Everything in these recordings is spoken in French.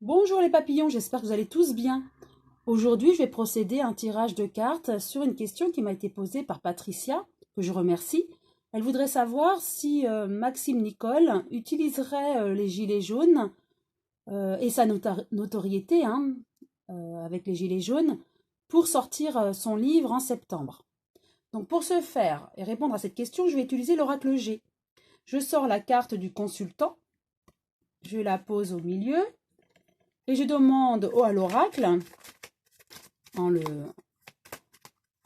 Bonjour les papillons, j'espère que vous allez tous bien. Aujourd'hui, je vais procéder à un tirage de cartes sur une question qui m'a été posée par Patricia, que je remercie. Elle voudrait savoir si Maxime Nicole utiliserait les gilets jaunes et sa notoriété avec les gilets jaunes pour sortir son livre en septembre. Donc pour ce faire et répondre à cette question, je vais utiliser l'oracle G. Je sors la carte du consultant, je la pose au milieu et je demande à l'oracle en,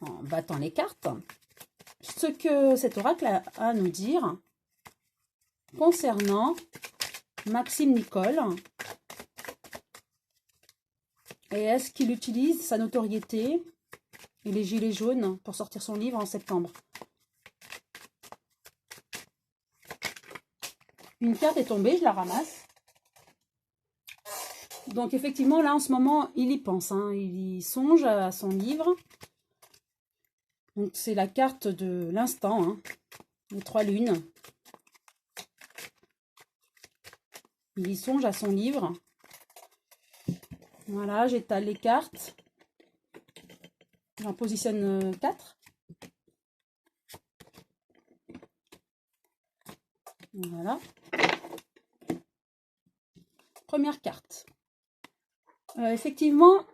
en battant les cartes, ce que cet oracle a à nous dire concernant Maxime Nicole et est-ce qu'il utilise sa notoriété et les gilets jaunes pour sortir son livre en septembre. Une carte est tombée, je la ramasse. Donc effectivement, là en ce moment, il y pense, il y songe à son livre. Donc c'est la carte de l'instant, les 3 lunes. Il y songe à son livre. Voilà, j'étale les cartes. J'en positionne 4. Voilà. Première carte. Effectivement,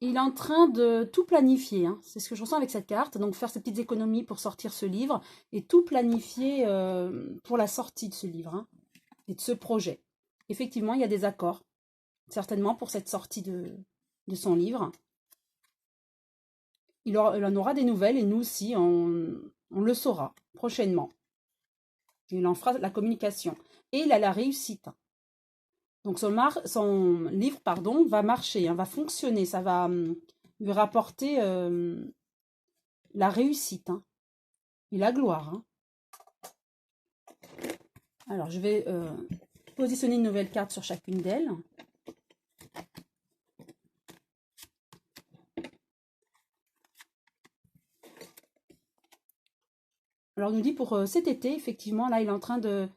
il est en train de tout planifier. C'est ce que je ressens avec cette carte. Donc faire ses petites économies pour sortir ce livre et tout planifier pour la sortie de ce livre et de ce projet. Effectivement, il y a des accords, certainement pour cette sortie de son livre. Il en aura des nouvelles et nous aussi, on le saura prochainement. Il en fera la communication. Et il a la réussite. Donc son livre va marcher, va fonctionner, ça va lui rapporter la réussite et la gloire. Alors je vais positionner une nouvelle carte sur chacune d'elles. Alors, on nous dit pour cet été, effectivement, là, il est en train de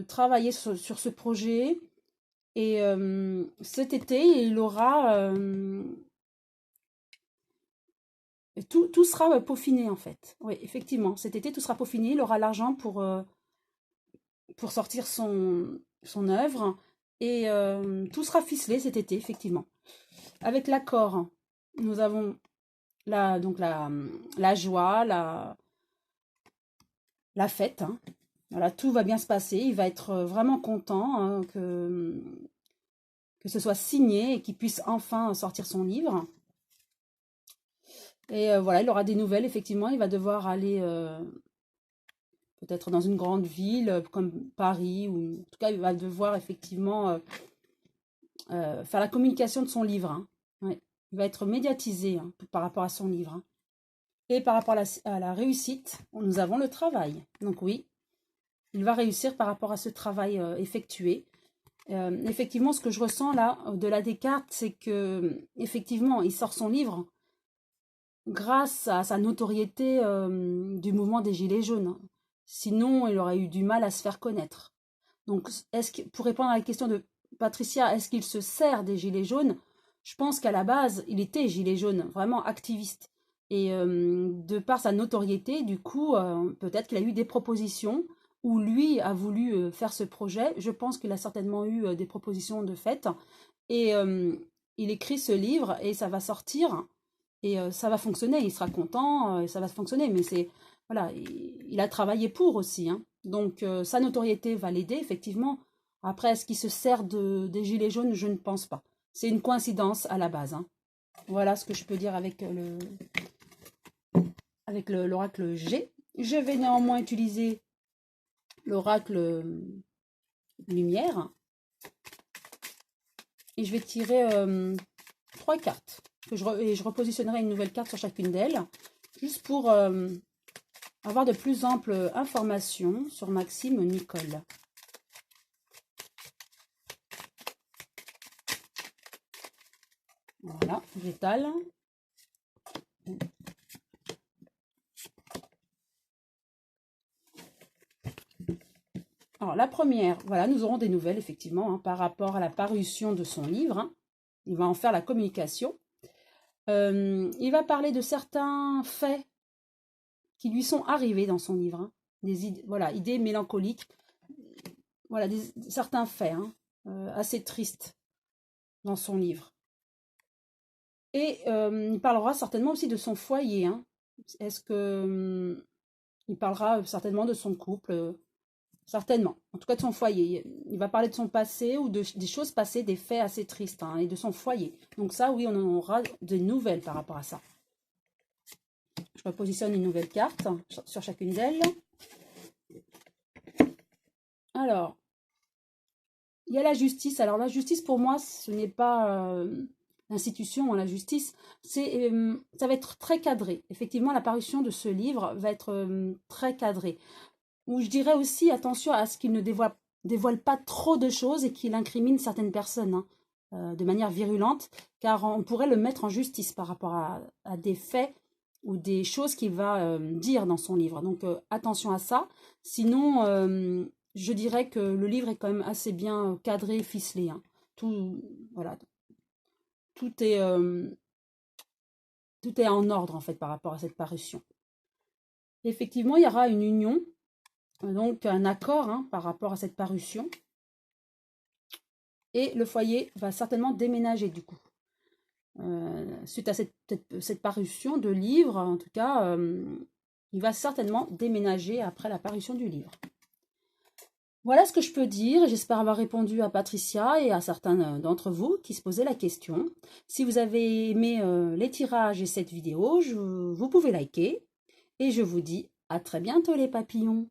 travailler sur ce projet. Et cet été, il aura... tout sera peaufiné, en fait. Oui, effectivement, cet été, tout sera peaufiné. Il aura l'argent pour sortir son œuvre. Et tout sera ficelé cet été, effectivement. Avec l'accord, nous avons donc la joie, la fête. Voilà, tout va bien se passer. Il va être vraiment content que ce soit signé et qu'il puisse enfin sortir son livre. Et voilà, il aura des nouvelles, effectivement. Il va devoir aller peut-être dans une grande ville comme Paris, ou en tout cas, il va devoir effectivement faire la communication de son livre. Ouais. Il va être médiatisé par rapport à son livre. Et par rapport à la réussite, nous avons le travail. Donc oui, il va réussir par rapport à ce travail effectué. Effectivement, ce que je ressens là, au-delà des cartes, c'est que effectivement, il sort son livre grâce à sa notoriété du mouvement des Gilets jaunes. Sinon, il aurait eu du mal à se faire connaître. Donc, pour répondre à la question de Patricia, est-ce qu'il se sert des Gilets jaunes? Je pense qu'à la base, il était Gilet jaune, vraiment activiste. Et de par sa notoriété, du coup, peut-être qu'il a eu des propositions où lui a voulu faire ce projet. Je pense qu'il a certainement eu des propositions de fait. Et il écrit ce livre et ça va sortir. Et ça va fonctionner, il sera content, et ça va fonctionner. Mais c'est, voilà, il a travaillé pour aussi. Donc sa notoriété va l'aider, effectivement. Après, est-ce qu'il se sert des gilets jaunes? Je ne pense pas. C'est une coïncidence à la base. Voilà ce que je peux dire avec l'oracle G. Je vais néanmoins utiliser l'oracle Lumière. Et je vais tirer 3 cartes. Et je repositionnerai une nouvelle carte sur chacune d'elles. Juste pour avoir de plus amples informations sur Maxime Nicole. Voilà, j'étale. Alors, la première, voilà, nous aurons des nouvelles, effectivement, hein, par rapport à la parution de son livre. Hein. Il va en faire la communication. Il va parler de certains faits qui lui sont arrivés dans son livre. Hein. Des idées, voilà, idées mélancoliques. Voilà, certains faits assez tristes dans son livre. Et il parlera certainement aussi de son foyer. Hein. Est-ce que il parlera certainement de son couple certainement. En tout cas de son foyer. Il va parler de son passé ou des choses passées, des faits assez tristes hein, et de son foyer. Donc ça, oui, on aura des nouvelles par rapport à ça. Je repositionne une nouvelle carte sur chacune d'elles. Alors, il y a la justice. Alors la justice, pour moi, ce n'est pas l'institution, la justice. Ça va être très cadré. Effectivement, la parution de ce livre va être très cadrée. Ou je dirais aussi attention à ce qu'il ne dévoile pas trop de choses et qu'il incrimine certaines personnes hein, de manière virulente, car on pourrait le mettre en justice par rapport à des faits ou des choses qu'il va dire dans son livre. Donc attention à ça. Sinon, je dirais que le livre est quand même assez bien cadré, ficelé. Hein. Voilà, tout est en ordre en fait par rapport à cette parution. Effectivement, il y aura une union. Donc un accord hein, par rapport à cette parution. Et le foyer va certainement déménager du coup. Suite à cette parution de livre, en tout cas, il va certainement déménager après la parution du livre. Voilà ce que je peux dire. J'espère avoir répondu à Patricia et à certains d'entre vous qui se posaient la question. Si vous avez aimé les tirages et cette vidéo, vous pouvez liker. Et je vous dis à très bientôt les papillons.